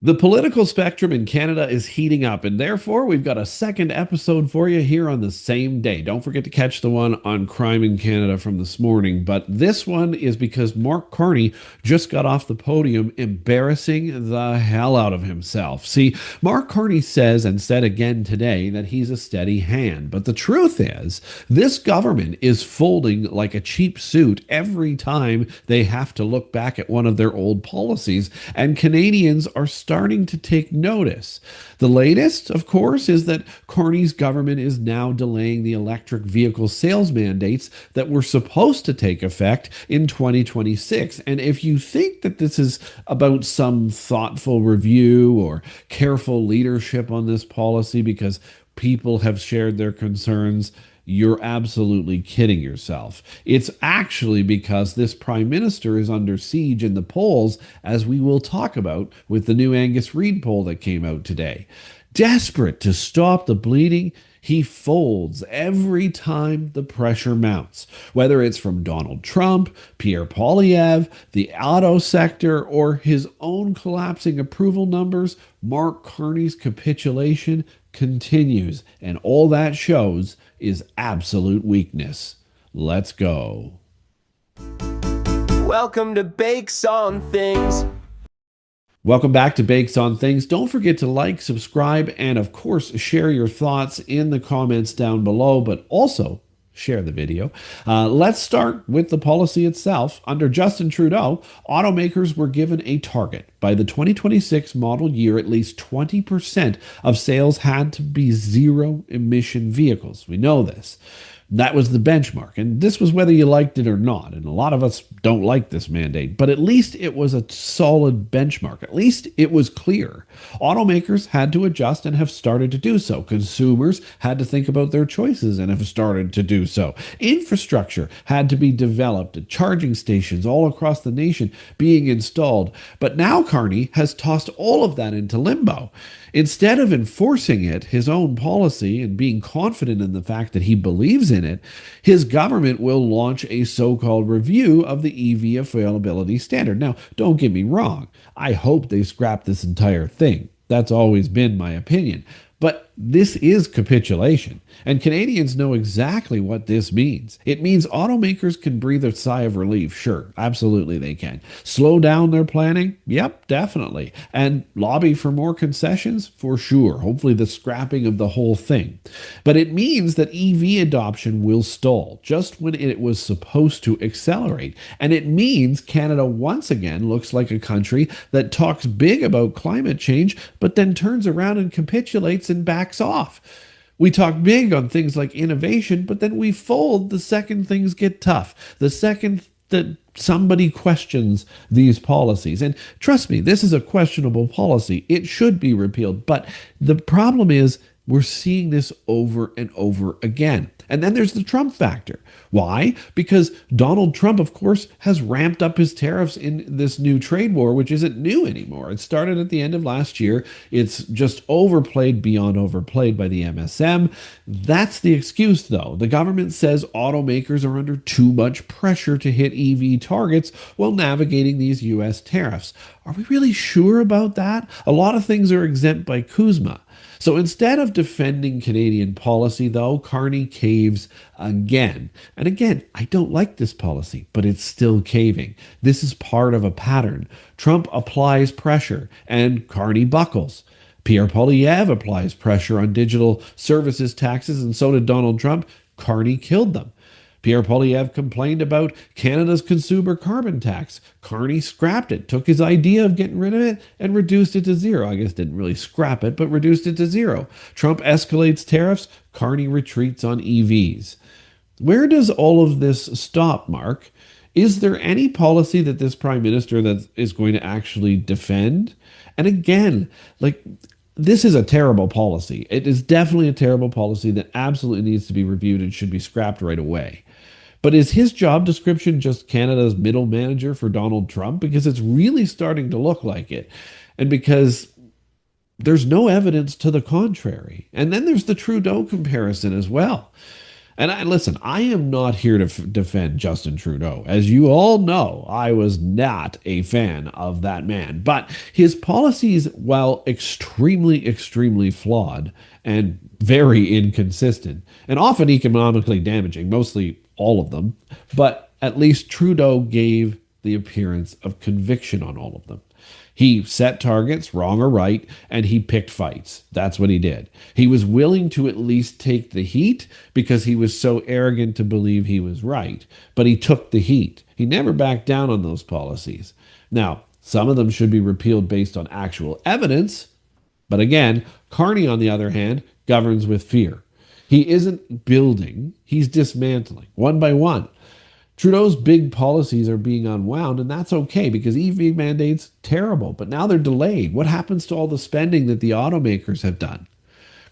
The political spectrum in Canada is heating up, and therefore we've got a second episode for you here on the same day. Don't forget to catch the one on crime in Canada from this morning. But this one is because Mark Carney just got off the podium embarrassing the hell out of himself. See, Mark Carney says and said again today that he's a steady hand. But the truth is, this government is folding like a cheap suit every time they have to look back at one of their old policies, and Canadians are starting to take notice. The latest, of course, is that Carney's government is now delaying the electric vehicle sales mandates that were supposed to take effect in 2026. And if you think that this is about some thoughtful review or careful leadership on this policy because people have shared their concerns, you're absolutely kidding yourself. It's actually because this prime minister is under siege in the polls, as we will talk about with the new Angus Reid poll that came out today. Desperate to stop the bleeding, he folds every time the pressure mounts, whether it's from Donald Trump, Pierre Poilievre, the auto sector, or his own collapsing approval numbers. Mark Carney's capitulation continues, and all that shows is absolute weakness. Let's go. Welcome to Bakes on Things. Welcome back to Bakes on Things. Don't forget to like, subscribe, and of course, share your thoughts in the comments down below, but also share the video. Let's start with the policy itself. Under Justin Trudeau, automakers were given a target. By the 2026 model year, at least 20% of sales had to be zero emission vehicles. We know this. That was the benchmark. And this was whether you liked it or not. And a lot of us don't like this mandate, but at least it was a solid benchmark. At least it was clear. Automakers had to adjust and have started to do so. Consumers had to think about their choices and have started to do so. Infrastructure had to be developed, charging stations all across the nation being installed. But now Carney has tossed all of that into limbo. Instead of enforcing it, his own policy, and being confident in the fact that he believes in it, his government will launch a so-called review of the EV availability standard. Now, don't get me wrong. I hope they scrap this entire thing. That's always been my opinion. But this is capitulation, and Canadians know exactly what this means. It means automakers can breathe a sigh of relief. Sure, absolutely they can. Slow down their planning? Yep, definitely. And lobby for more concessions? For sure. Hopefully the scrapping of the whole thing. But it means that EV adoption will stall just when it was supposed to accelerate. And it means Canada once again looks like a country that talks big about climate change, but then turns around and capitulates and backs off. We talk big on things like innovation, but then we fold the second things get tough, the second that somebody questions these policies. And trust me, this is a questionable policy. It should be repealed. But the problem is we're seeing this over and over again. And then there's the Trump factor. Why? Because Donald Trump, of course, has ramped up his tariffs in this new trade war, which isn't new anymore. It started at the end of last year. It's just overplayed beyond overplayed by the MSM. That's the excuse, though. The government says automakers are under too much pressure to hit EV targets while navigating these U.S. tariffs. Are we really sure about that? A lot of things are exempt by CUSMA. So instead of defending Canadian policy, though, Carney caves again. And again, I don't like this policy, but it's still caving. This is part of a pattern. Trump applies pressure, and Carney buckles. Pierre Poilievre applies pressure on digital services taxes, and so did Donald Trump. Carney killed them. Pierre Poilievre complained about Canada's consumer carbon tax. Carney scrapped it, took his idea of getting rid of it and reduced it to zero. I guess didn't really scrap it, but reduced it to zero. Trump escalates tariffs. Carney retreats on EVs. Where does all of this stop, Mark? Is there any policy that this prime minister that is going to actually defend? And again, this is a terrible policy. It is definitely a terrible policy that absolutely needs to be reviewed and should be scrapped right away. But is his job description just Canada's middle manager for Donald Trump? Because it's really starting to look like it. And because there's no evidence to the contrary. And then there's the Trudeau comparison as well. And listen, I am not here to defend Justin Trudeau. As you all know, I was not a fan of that man. But his policies, while extremely, extremely flawed and very inconsistent, and often economically damaging, mostly all of them, but at least Trudeau gave the appearance of conviction on all of them. He set targets, wrong or right, and he picked fights. That's what he did. He was willing to at least take the heat because he was so arrogant to believe he was right. But he took the heat. He never backed down on those policies. Now, some of them should be repealed based on actual evidence. But again, Carney, on the other hand, governs with fear. He isn't building, he's dismantling one by one. Trudeau's big policies are being unwound, and that's okay because EV mandates terrible, but now they're delayed. What happens to all the spending that the automakers have done?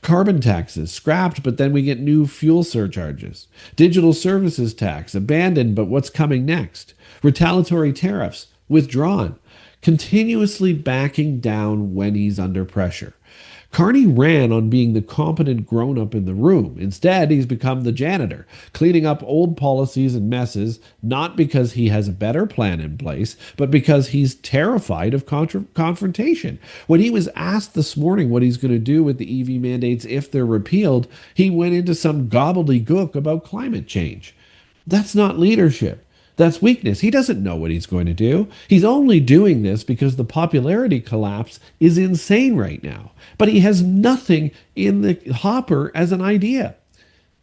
Carbon taxes scrapped, but then we get new fuel surcharges. Digital services tax abandoned, but what's coming next? Retaliatory tariffs withdrawn. Continuously backing down when he's under pressure. Carney ran on being the competent grown up in the room. Instead, he's become the janitor, cleaning up old policies and messes, not because he has a better plan in place, but because he's terrified of confrontation. When he was asked this morning what he's going to do with the EV mandates if they're repealed, he went into some gobbledygook about climate change. That's not leadership. That's weakness. He doesn't know what he's going to do. He's only doing this because the popularity collapse is insane right now. But he has nothing in the hopper as an idea.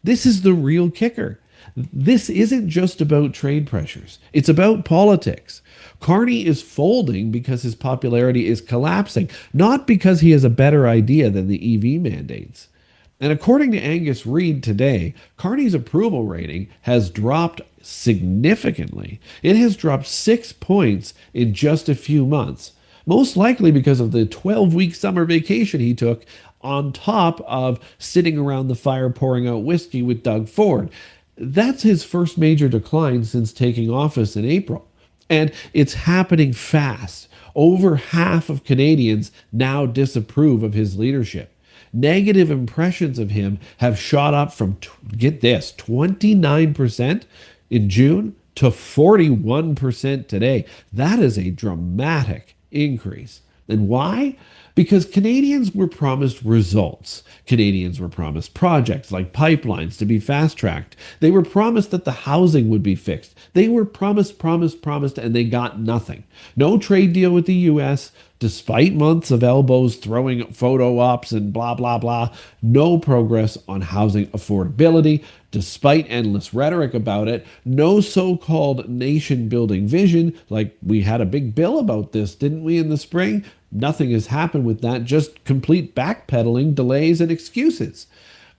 This is the real kicker. This isn't just about trade pressures. It's about politics. Carney is folding because his popularity is collapsing, not because he has a better idea than the EV mandates. And according to Angus Reid today, Carney's approval rating has dropped significantly. It has dropped 6 points in just a few months, most likely because of the 12-week summer vacation he took on top of sitting around the fire pouring out whiskey with Doug Ford. That's his first major decline since taking office in April. And it's happening fast. Over half of Canadians now disapprove of his leadership. Negative impressions of him have shot up from, get this, 29% in June to 41% today. That is a dramatic increase. And why? Because Canadians were promised results. Canadians were promised projects like pipelines to be fast-tracked. They were promised that the housing would be fixed. They were promised, and they got nothing. No trade deal with the U.S., despite months of elbows throwing photo ops and blah, blah, blah. No progress on housing affordability, despite endless rhetoric about it. No so-called nation-building vision, like we had a big bill about this, didn't we, in the spring? Nothing has happened with that, just complete backpedaling, delays, and excuses.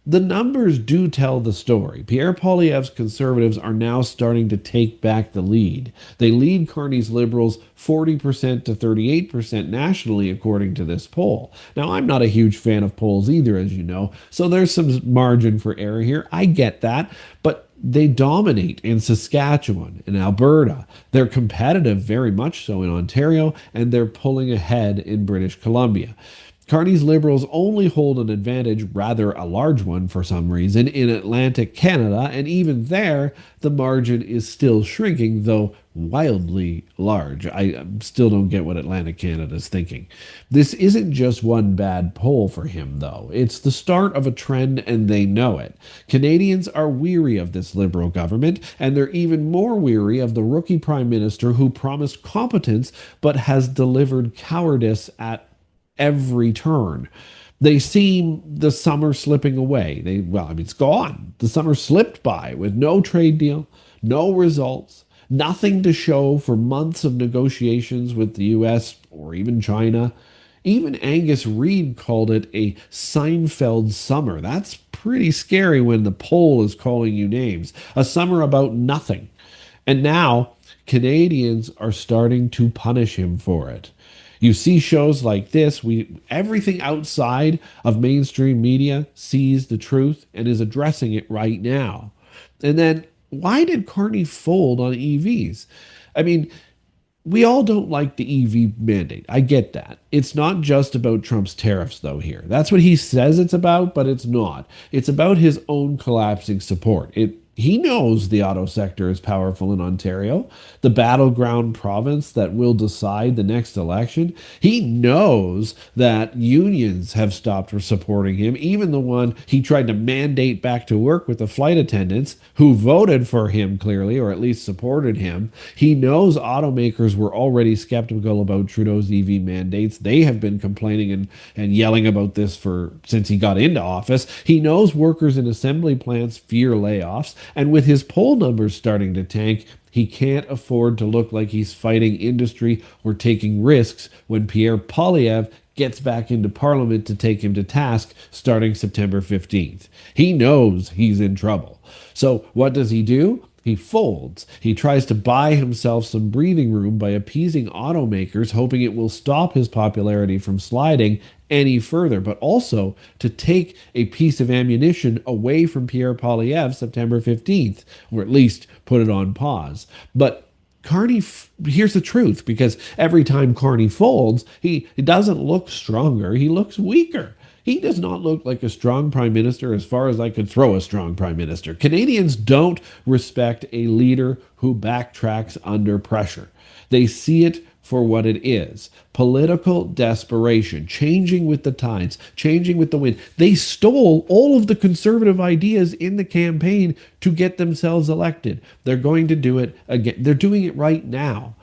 The numbers do tell the story. Pierre Poilievre's Conservatives are now starting to take back the lead. They lead Carney's Liberals 40% to 38% nationally, according to this poll. Now, I'm not a huge fan of polls either, as you know, so there's some margin for error here. I get that, but they dominate in Saskatchewan and Alberta. They're competitive, very much so, in Ontario, and they're pulling ahead in British Columbia. Carney's Liberals only hold an advantage, rather a large one for some reason, in Atlantic Canada, and even there, the margin is still shrinking, though wildly large. I still don't get what Atlantic Canada is thinking. This isn't just one bad poll for him, though. It's the start of a trend, and they know it. Canadians are weary of this Liberal government, and they're even more weary of the rookie Prime Minister who promised competence but has delivered cowardice at every turn. They see the summer slipping away. It's gone. The summer slipped by with no trade deal, no results, nothing to show for months of negotiations with the US or even China. Even Angus Reid called it a Seinfeld summer. That's pretty scary when the poll is calling you names. A summer about nothing. And now Canadians are starting to punish him for it. You see shows like this, everything outside of mainstream media sees the truth and is addressing it right now. And then why did Carney fold on EVs? I mean, we all don't like the EV mandate. I get that. It's not just about Trump's tariffs, though, here. That's what he says it's about, but it's not. It's about his own collapsing support. He knows the auto sector is powerful in Ontario, the battleground province that will decide the next election. He knows that unions have stopped supporting him, even the one he tried to mandate back to work with the flight attendants who voted for him clearly, or at least supported him. He knows automakers were already skeptical about Trudeau's EV mandates. They have been complaining and yelling about this for since he got into office. He knows workers in assembly plants fear layoffs. And with his poll numbers starting to tank, he can't afford to look like he's fighting industry or taking risks when Pierre Poilievre gets back into Parliament to take him to task starting September 15th. He knows he's in trouble. So what does he do? He folds. He tries to buy himself some breathing room by appeasing automakers, hoping it will stop his popularity from sliding any further, but also to take a piece of ammunition away from Pierre Poilievre September 15th, or at least put it on pause. But Carney, here's the truth, because every time Carney folds, he doesn't look stronger, he looks weaker. He does not look like a strong prime minister as far as I could throw a strong prime minister. Canadians don't respect a leader who backtracks under pressure. They see it for what it is: political desperation, changing with the tides, changing with the wind. They stole all of the conservative ideas in the campaign to get themselves elected. They're going to do it again. They're doing it right now.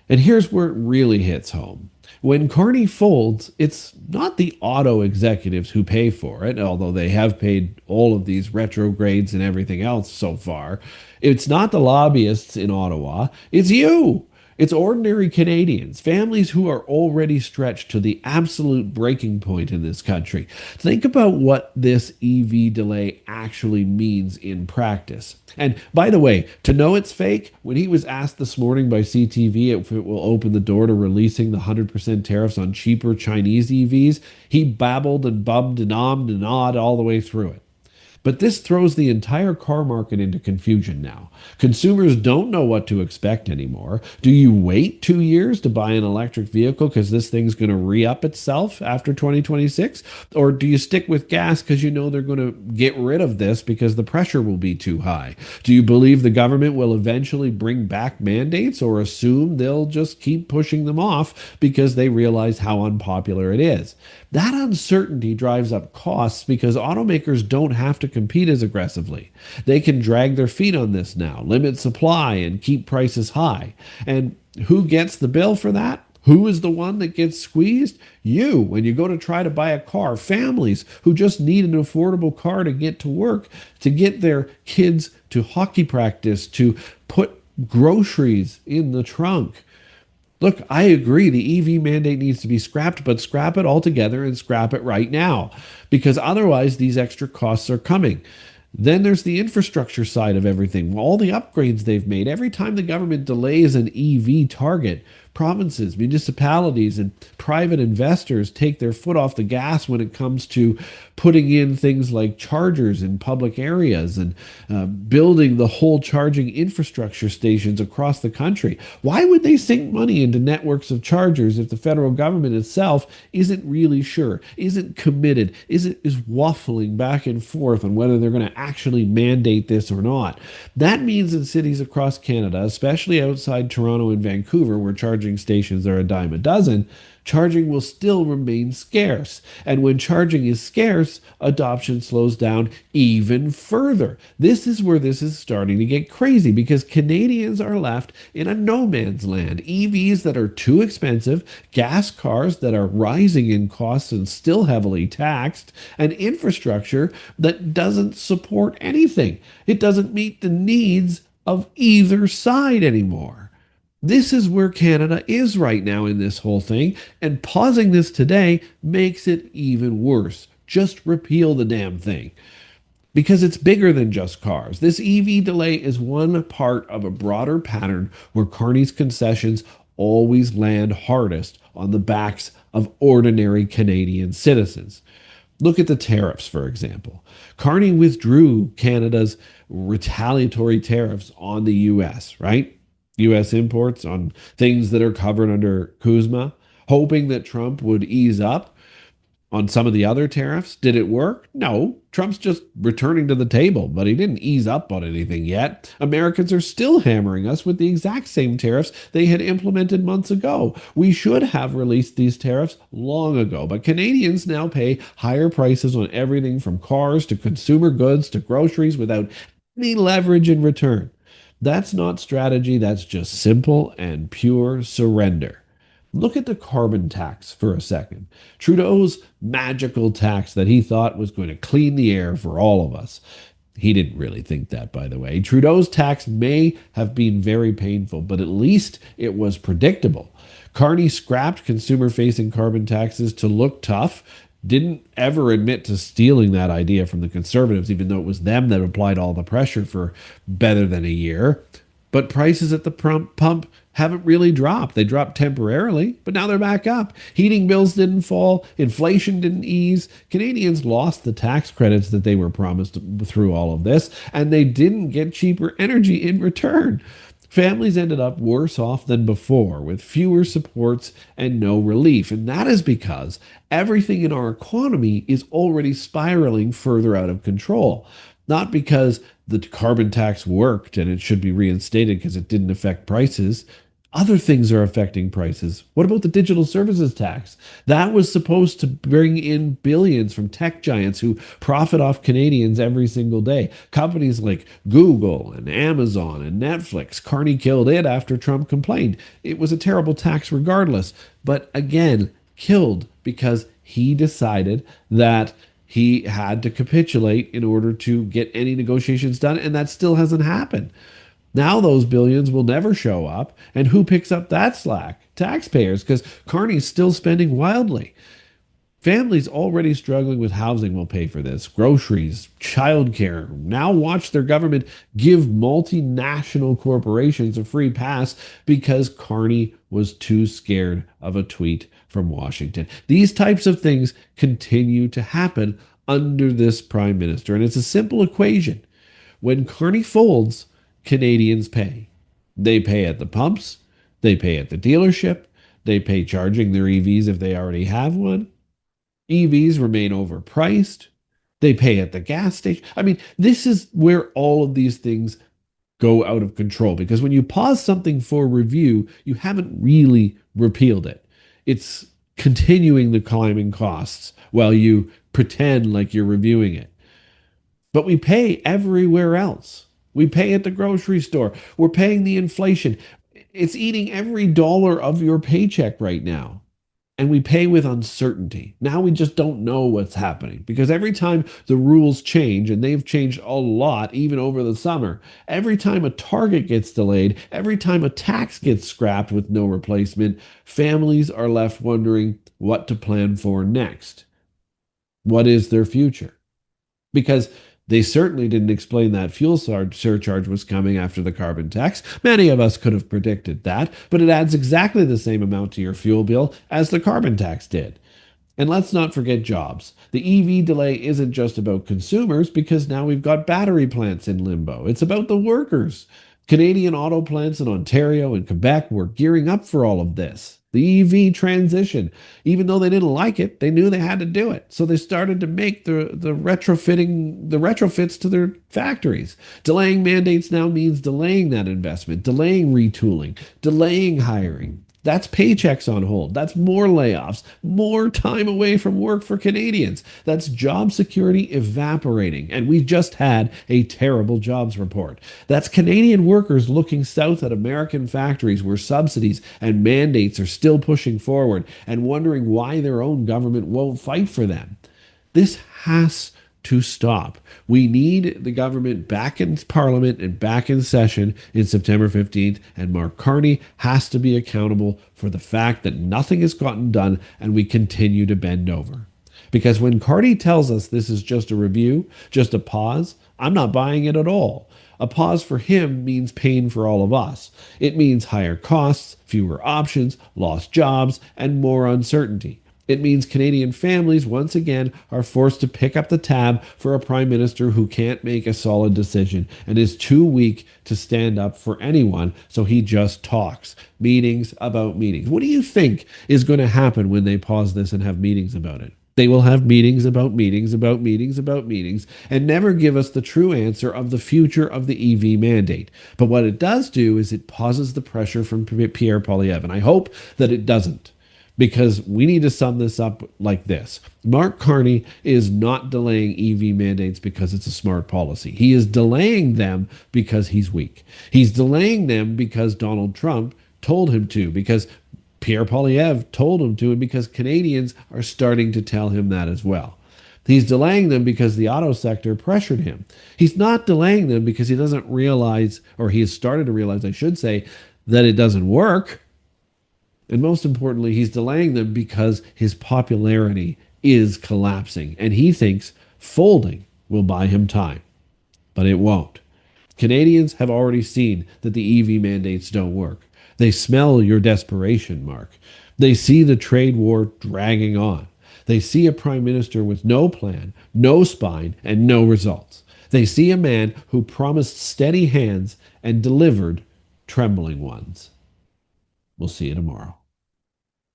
And here's where it really hits home. When Carney folds, it's not the auto executives who pay for it, although they have paid all of these retrogrades and everything else so far. It's not the lobbyists in Ottawa. It's you. It's ordinary Canadians, families who are already stretched to the absolute breaking point in this country. Think about what this EV delay actually means in practice. And by the way, to know it's fake, when he was asked this morning by CTV if it will open the door to releasing the 100% tariffs on cheaper Chinese EVs, he babbled and bummed and ommed and awed all the way through it. But this throws the entire car market into confusion now. Consumers don't know what to expect anymore. Do you wait 2 years to buy an electric vehicle because this thing's going to re-up itself after 2026? Or do you stick with gas because you know they're going to get rid of this because the pressure will be too high? Do you believe the government will eventually bring back mandates, or assume they'll just keep pushing them off because they realize how unpopular it is? That uncertainty drives up costs because automakers don't have to compete as aggressively. They can drag their feet on this now, limit supply, and keep prices high. And who gets the bill for that? Who is the one that gets squeezed? You, when you go to try to buy a car. Families who just need an affordable car to get to work, to get their kids to hockey practice, to put groceries in the trunk. Look, I agree the EV mandate needs to be scrapped, but scrap it altogether and scrap it right now, because otherwise these extra costs are coming. Then there's the infrastructure side of everything. All the upgrades they've made. Every time the government delays an EV target, provinces, municipalities, and private investors take their foot off the gas when it comes to putting in things like chargers in public areas and building the whole charging infrastructure stations across the country. Why would they sink money into networks of chargers if the federal government itself isn't really sure, isn't committed, is waffling back and forth on whether they're going to actually mandate this or not? That means in cities across Canada, especially outside Toronto and Vancouver, where charging stations are a dime a dozen, charging will still remain scarce. And when charging is scarce, adoption slows down even further. This is where this is starting to get crazy, because Canadians are left in a no man's land. EVs that are too expensive, gas cars that are rising in costs and still heavily taxed, and infrastructure that doesn't support anything. It doesn't meet the needs of either side anymore. This is where Canada is right now in this whole thing, and pausing this today makes it even worse. Just repeal the damn thing, because it's bigger than just cars. This EV delay is one part of a broader pattern where Carney's concessions always land hardest on the backs of ordinary Canadian citizens. Look at the tariffs, for example. Carney withdrew Canada's retaliatory tariffs on the US, right? U.S. imports on things that are covered under Kuzma, hoping that Trump would ease up on some of the other tariffs. Did it work? No. Trump's just returning to the table, but he didn't ease up on anything yet. Americans are still hammering us with the exact same tariffs they had implemented months ago. We should have released these tariffs long ago, but Canadians now pay higher prices on everything from cars to consumer goods to groceries without any leverage in return. That's not strategy, that's just simple and pure surrender. Look at the carbon tax for a second. Trudeau's magical tax that he thought was going to clean the air for all of us. He didn't really think that, by the way. Trudeau's tax may have been very painful, but at least it was predictable. Carney scrapped consumer facing carbon taxes to look tough, didn't ever admit to stealing that idea from the Conservatives, even though it was them that applied all the pressure for better than a year. But prices at the pump haven't really dropped. They dropped temporarily, but now they're back up. Heating bills didn't fall. Inflation didn't ease. Canadians lost the tax credits that they were promised through all of this, and they didn't get cheaper energy in return. Families ended up worse off than before, with fewer supports and no relief. And that is because everything in our economy is already spiraling further out of control. Not because the carbon tax worked and it should be reinstated because it didn't affect prices. Other things are affecting prices. What about the digital services tax? That was supposed to bring in billions from tech giants who profit off Canadians every single day. Companies like Google and Amazon and Netflix. Carney killed it after Trump complained. It was a terrible tax regardless. But again, killed because he decided that he had to capitulate in order to get any negotiations done, and that still hasn't happened. Now those billions will never show up, and who picks up that slack? Taxpayers, because Carney's still spending wildly. Families already struggling with housing will pay for this. Groceries, childcare. Now watch their government give multinational corporations a free pass because Carney was too scared of a tweet from Washington. These types of things continue to happen under this prime minister. And it's a simple equation. When Carney folds, Canadians pay. They pay at the pumps. They pay at the dealership. They pay charging their EVs if they already have one. EVs remain overpriced. They pay at the gas station. I mean, this is where all of these things go out of control because when you pause something for review, you haven't really repealed it. It's continuing the climbing costs while you pretend like you're reviewing it. But we pay everywhere else. We pay at the grocery store. We're paying the inflation. It's eating every dollar of your paycheck right now. And we pay with uncertainty. Now we just don't know what's happening because every time the rules change, and they've changed a lot even over the summer, every time a target gets delayed, every time a tax gets scrapped with no replacement, families are left wondering what to plan for next. What is their future? Because they certainly didn't explain that fuel surcharge was coming after the carbon tax. Many of us could have predicted that, but it adds exactly the same amount to your fuel bill as the carbon tax did. And let's not forget jobs. The EV delay isn't just about consumers because now we've got battery plants in limbo. It's about the workers. Canadian auto plants in Ontario and Quebec were gearing up for all of this. The EV transition, even though they didn't like it, they knew they had to do it. So they started to make the retrofits to their factories. Delaying mandates now means delaying that investment, delaying retooling, delaying hiring. That's paychecks on hold. That's more layoffs, more time away from work for Canadians. That's job security evaporating. And we just had a terrible jobs report. That's Canadian workers looking south at American factories where subsidies and mandates are still pushing forward and wondering why their own government won't fight for them. This has to stop. We need the government back in Parliament and back in session in September 15th, and Mark Carney has to be accountable for the fact that nothing has gotten done and we continue to bend over. Because when Carney tells us this is just a review, just a pause, I'm not buying it at all. A pause for him means pain for all of us. It means higher costs, fewer options, lost jobs, and more uncertainty. It means Canadian families once again are forced to pick up the tab for a prime minister who can't make a solid decision and is too weak to stand up for anyone, so he just talks. Meetings about meetings. What do you think is going to happen when they pause this and have meetings about it? They will have meetings about meetings about meetings about meetings and never give us the true answer of the future of the EV mandate. But what it does do is it pauses the pressure from Pierre Poilievre. And I hope that it doesn't, because we need to sum this up like this. Mark Carney is not delaying EV mandates because it's a smart policy. He is delaying them because he's weak. He's delaying them because Donald Trump told him to, because Pierre Poilievre told him to, and because Canadians are starting to tell him that as well. He's delaying them because the auto sector pressured him. He's not delaying them because he doesn't realize, or he has started to realize, I should say, that it doesn't work. And most importantly, he's delaying them because his popularity is collapsing, and he thinks folding will buy him time. But it won't. Canadians have already seen that the EV mandates don't work. They smell your desperation, Mark. They see the trade war dragging on. They see a prime minister with no plan, no spine, and no results. They see a man who promised steady hands and delivered trembling ones. We'll see you tomorrow.